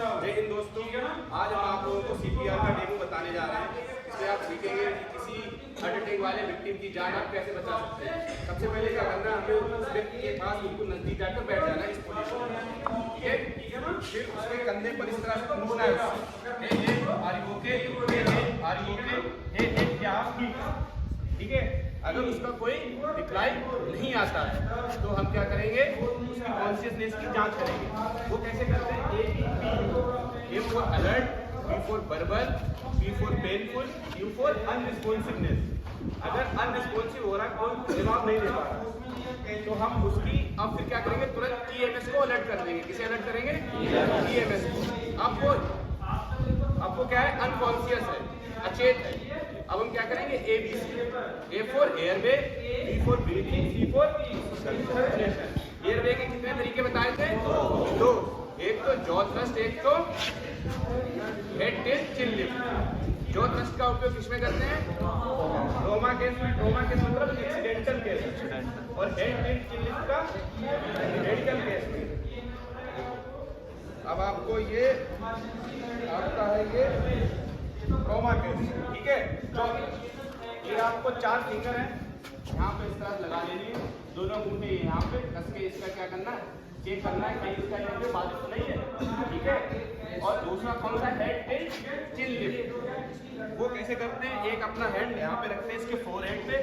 जय हिंद दोस्तों, आज हम आप लोगों को सीपीआर का डेमो बताने जा रहे हैं। इसमें आप सीखेंगे कि किसी हार्ट अटैक वाले विक्टिम की जान आप कैसे बचा सकते हैं। सबसे पहले क्या करना है, हमें उस व्यक्ति के पास बिल्कुल नजदीक जाकर बैठ जाना है इस पोजीशन में, ठीक है। फिर उसके कंधे पर इस तरह से पूछना है, are you okay, are you okay, क्या आप ठीक है। अगर उसका कोई रिप्लाई नहीं आता है तो हम क्या करेंगे, उसकी कॉन्शियसनेस की जांच करेंगे। वो कैसे करते हैं, A for alert, B for verbal, B for painful, U for unresponsiveness. अगर अनरिस्पॉन्सिव हो रहा है, कोई जवाब नहीं दे पा रहा, तो हम उसकी अब फिर क्या करेंगे, तुरंत ईएमएस को अलर्ट कर देंगे। किसे अलर्ट करेंगे, ईएमएस को। आपको क्या है, अनकॉन्शियस है, अचेत है। अब हम क्या करेंगे, ABC, A for airway, B for breathing, C for circulation. Airway के कितने तरीके बताए थे, दो। एक तो जॉ थ्रस्ट, एक तो हेड टिल्ट चिन लिफ्ट। जॉ थ्रस्ट का उपयोग किसमें करते हैं, ट्रॉमा केस में। ट्रॉमा केस मतलब एक्सीडेंटल केस, और हेड टिल्ट चिन लिफ्ट का मेडिकल केस में। अब आपको ये आता है, ये ट्रॉमा केस, ठीक है। ये आपको 4 फिंगर है, यहाँ पे इस तरह लगा लेनी है, दोनों अंगूठे यहाँ पे कस के इसका क्या करना है, चेक करना है कहीं इसका यहाँ पे बाजू नहीं है, ठीक है। और दूसरा कौन सा, हेड टिल्ट चिन लिफ्ट। वो कैसे करते हैं, एक अपना हैंड यहाँ पे रखते हैं इसके फोरहेड पे,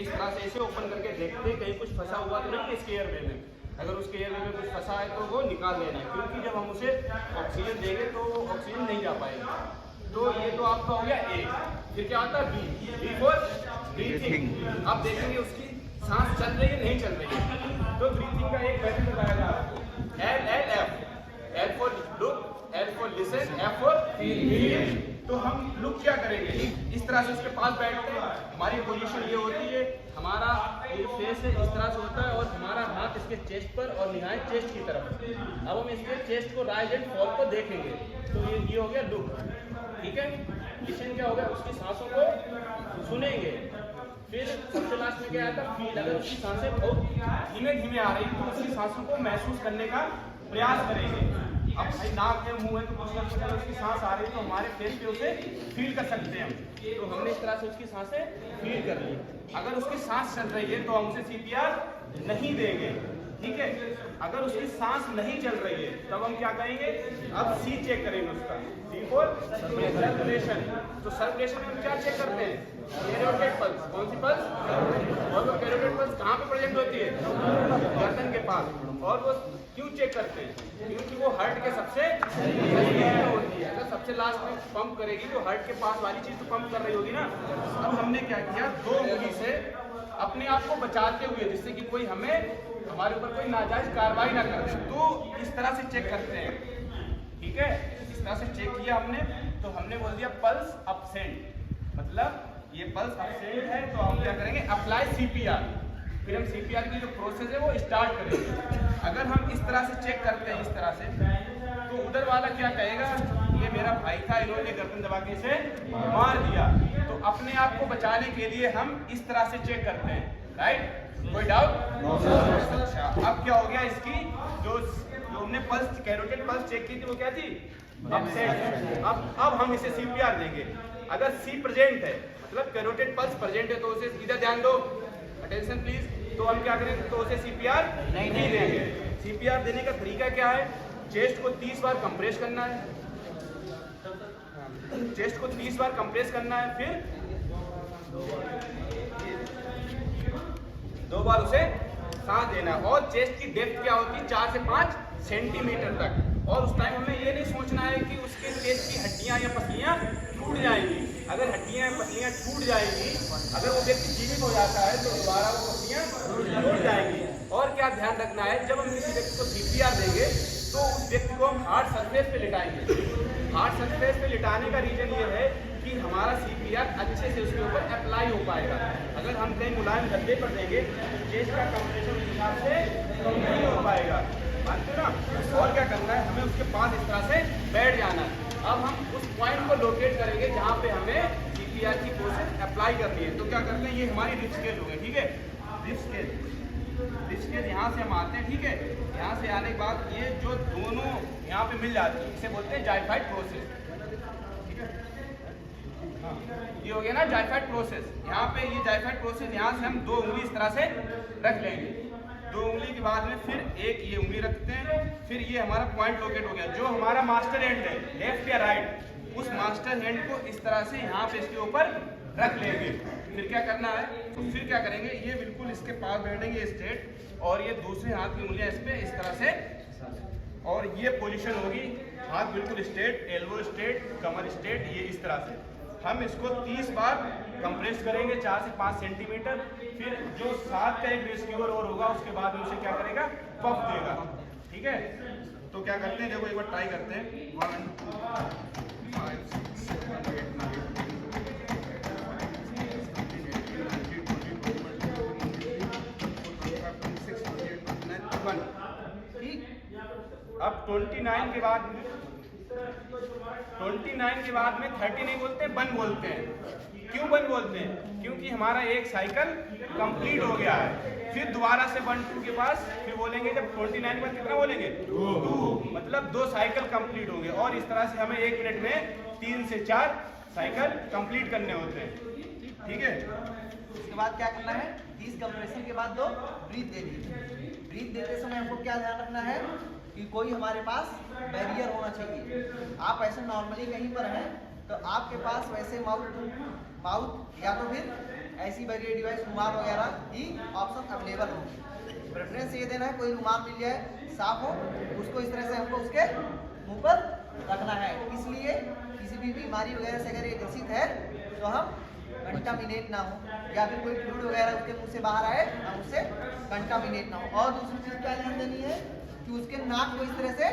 इस तरह से इसे ओपन करके देखते हैं कहीं कुछ फंसा हुआ तो नहीं है इसके एयरवे में। अगर उसके एयरवे में कुछ फंसा है तो वो निकाल लेना है, क्योंकि जब हम उसे ऑक्सीजन देंगे तो ऑक्सीजन नहीं जा पाएगी। तो ये तो आपका हो गया ए। फिर क्या आता है, बी फॉर ब्रीथिंग। आप देखेंगे उसकी सांस चल रही है नहीं चल रही है, तो ब्रीथिंग का एक मेथड बताया जा रहा है, L for look, L for listen, F for feel. तो हम लुक क्या करेंगे, इस तरह से उसके पास बैठते हैं। हमारी पोजीशन ये होती है, हमारा ये फेस है इस तरह से होता है, और हमारा हाथ इसके चेस्ट पर और निहायत चेस्ट की तरफ। अब हम इसके चेस्ट को राइज एंड फॉल को देखेंगे, तो ये हो गया लुक, ठीक है। लिसन क्या हो गया, उसकी सांसों को सुनेंगे। फिर सबसे लास्ट में क्या आता है, फील। अगर उसकी सांसें बहुत धीमे धीमे आ रही है तो उसकी सांसों को महसूस करने का प्रयास करेंगे। अब भाई नाक है, मुंह है, तो कुछ उसकी सांस आ रही है तो हमारे फेस पे उसे फील कर सकते हैं हम। तो हमने इस तरह से उसकी सांसें फील कर ली। अगर उसकी सांस चल रही है तो हम उसे सीपीआर नहीं देंगे, ठीक है। अगर उसकी सांस नहीं चल रही है तब हम क्या करेंगे, अब सी चेक करेंगे उसका, सी फॉर सर्कुलेशन। तो सर्कुलेशन में हम क्या चेक करते हैं, कैरोटिड पल्स। कौन सी पल्स, और वो कैरोटिड पल्स कहाँ पे प्रेजेंट होती है, गर्दन के पास। और वो क्यों चेक करते हैं, क्योंकि वो हार्ट के सबसे होती है। अगर सबसे लास्ट में पंप करेगी तो हार्ट के पास वाली चीज तो पंप कर रही होगी ना। अब हमने क्या किया, 2 उंगली से अपने आप को बचाते हुए, जिससे कि कोई हमारे ऊपर कोई नाजायज कार्रवाई ना कर दे, तो इस तरह से चेक करते हैं, ठीक है। इस तरह से चेक किया हमने, तो हमने बोल दिया पल्स अपसेंट, मतलब ये पल्स अपसेंट है, तो हम क्या करेंगे, अप्लाई सीपीआर। फिर हम सीपीआर की जो प्रोसेस है वो स्टार्ट करेंगे। अगर हम इस तरह से चेक करते हैं, इस तरह से, तो उधर वाला क्या कहेगा, ये मेरा भाई था, इन्होंने गर्दन दबा के इसे मार दिया। तो अपने आप को बचाने के लिए हम इस तरह से चेक करते हैं, राइट। कोई डाउट? अच्छा, अब क्या हो गया, इसकी जो हमने पल्स, कैरोटिड पल्स चेक की थी वो क्या थी, अपसेंट। अब हम इसे सीपीआर देंगे। अगर सी प्रेजेंट है, मतलब कैरोटिड पल्स प्रेजेंट है, तो उसे इधर ध्यान दो, अटेंशन प्लीज। तो हम क्या करेंगे, तो उसे सीपीआर नहीं देंगे। सीपीआर देने का तरीका क्या है, चेस्ट को 30 बार कंप्रेस करना है, चेस्ट को 30 बार कंप्रेस करना है, फिर 2 बार उसे सांस देना है। और चेस्ट की डेप्थ क्या होती है, 4 से 5 सेंटीमीटर तक। और उस टाइम हमें ये नहीं सोचना है कि उसके चेस्ट की हड्डियां या पसलियां टूट जाएंगी। अगर हड्डियां या पसलियां टूट जाएंगी, अगर वो व्यक्ति जीवित हो जाता है तो दोबारा वो पसलियां टूट जाएंगी। और क्या ध्यान रखना है, जब हम किसी व्यक्ति को सीपीआर देंगे तो उस व्यक्ति को हम हार्ड सरफेस पे लिटाएंगे। हार्ड सरफेस पे लिटाने का रीजन ये है कि हमारा सीपीआर अच्छे से उसके ऊपर अप्लाई हो पाएगा। अगर हम कहीं मुलायम गद्दे पर देंगे तो चेस्ट का कंप्रेशन उस हिसाब से नहीं हो पाएगा, मानते ना। और क्या करना है, हमें उसके पास इस तरह से बैठ जाना है। अब हम उस पॉइंट को लोकेट करेंगे जहाँ पे हमें सीपीआर की प्रोसेस अप्लाई करनी है। तो क्या करते हैं, ये हमारी रिप स्केल हो गई, ठीक है, रिप स्केल। डिस्केज यहाँ से हम आते हैं, ठीक है। यहाँ से आने के बाद ये जो दोनों यहाँ पे मिल जाती है, इसे बोलते हैं जाइफाइड प्रोसेस, ठीक है। हाँ, ये हो गया ना जाइफाइड प्रोसेस। यहाँ पे ये जाइफाइड प्रोसेस, यहाँ से हम 2 उंगली इस तरह से रख लेंगे। 2 उंगली के बाद में फिर एक ये उंगली रखते हैं, फिर ये हमारा पॉइंट लोकेट हो गया। जो हमारा मास्टर हैंड है, लेफ्ट या राइट, उस मास्टर हैंड को इस तरह से यहाँ पे इसके ऊपर रख लेंगे। फिर क्या करना है, तो फिर क्या करेंगे, ये बिल्कुल इसके पास बैठेंगे स्ट्रेट, और ये दूसरे हाथ की उंगलियां इस पे इस तरह से, और ये पोजीशन होगी, हाथ बिल्कुल स्ट्रेट, एल्बो स्ट्रेट, कमर स्ट्रेट, ये इस तरह से। हम इसको 30 बार कंप्रेस करेंगे, 4 से 5 सेंटीमीटर। फिर जो 7 का एक रेस्क्यूअर और होगा, उसके बाद में उसे क्या करेगा, पफ देगा, ठीक है। तो क्या करते हैं, देखो एक बार ट्राई करते हैं। 1 2 5 6 7 8 9 ठीक। अब 29 के बाद में 30 नहीं बोलते, 1 बोलते हैं। क्यों 1 बोलते हैं, क्योंकि हमारा एक साइकिल कंप्लीट हो गया है। फिर दोबारा से 1 2 के पास फिर बोलेंगे, जब 29 पर कितना बोलेंगे, 2, मतलब 2 साइकिल कंप्लीट होंगे। और इस तरह से हमें 1 मिनट में 3 से 4 साइकिल कंप्लीट करने होते हैं, ठीक है। उसके बाद क्या करना है, 30 कंप्रेशन के बाद 2 ब्रीथ देनी है। ब्रीथ देते समय हमको क्या ध्यान रखना है कि कोई हमारे पास बैरियर होना चाहिए। आप ऐसे नॉर्मली कहीं पर हैं तो आपके पास वैसे माउथ या तो फिर ऐसी बैरियर डिवाइस, रुमाल वगैरह ही ऑप्शन अवेलेबल होंगे। प्रेफरेंस ये देना है कोई रुमाल मिल जाए साफ हो, उसको इस तरह से हमको उसके मुंह पर रखना है। इसलिए किसी भी बीमारी वगैरह से अगर ये ग्रसित है तो हम कंटामिनेट ना हो, या फिर कोई फ्लूइड वगैरह उसके मुंह से बाहर आए हम उससे कंटामिनेट ना हो। और दूसरी चीज़ क्या ध्यान देनी है कि उसके नाक को इस तरह से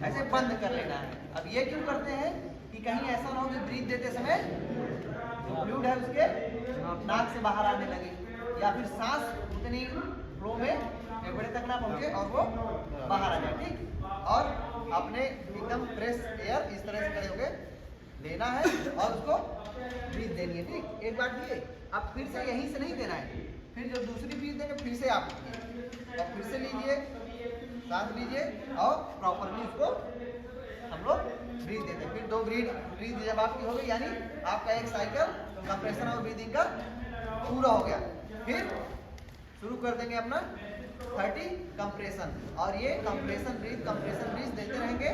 ऐसे बंद कर लेना है। अब ये क्यों करते हैं कि कहीं ऐसा ना हो कि ब्रीथ देते समय जो फ्लूइड है उसके नाक से बाहर आने लगे, या फिर सांस उतनी फ्लो में फेफड़े तक ना पहुंचे और वो बाहर आ जाए, ठीक। और अपने एकदम फ्रेश एयर इस तरह से खड़े होके लेना है और उसको ब्रीथ देनी है, ठीक। एक बार दिए, अब फिर से यहीं से नहीं देना है, फिर जो दूसरी ब्रीथ देंगे फिर से आप लीजिए, और फिर से लीजिए, सांस लीजिए और प्रॉपरली उसको हम लोग ब्रीथ देते हैं। फिर 2 ब्रीथ जब आपकी हो गई, यानी आपका एक साइकिल कंप्रेशन और ब्रीदिंग का पूरा हो गया। फिर शुरू कर देंगे अपना 30 कंप्रेशन, और ये कंप्रेशन ब्रीथ देते रहेंगे।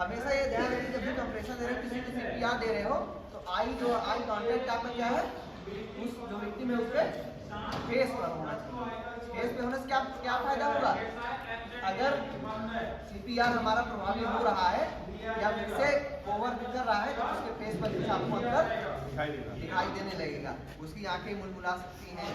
हमेशा ये ध्यान रखिए जब भी कंप्रेशन दे रहे हो, किसी को CPR दे रहे हो, तो आई कांटेक्ट आपका क्या है, उस जो विक्टिम है उसके फेस पर होना चाहिए। फेस पे होने से क्या फायदा होगा, अगर CPR हमारा प्रभावी हो रहा है या फिर से ओवर कर रहा है तो उसके फेस पर कुछ आपको अंदर दिखाई देने लगेगा, उसकी आंखें मुलमुला सकती हैं।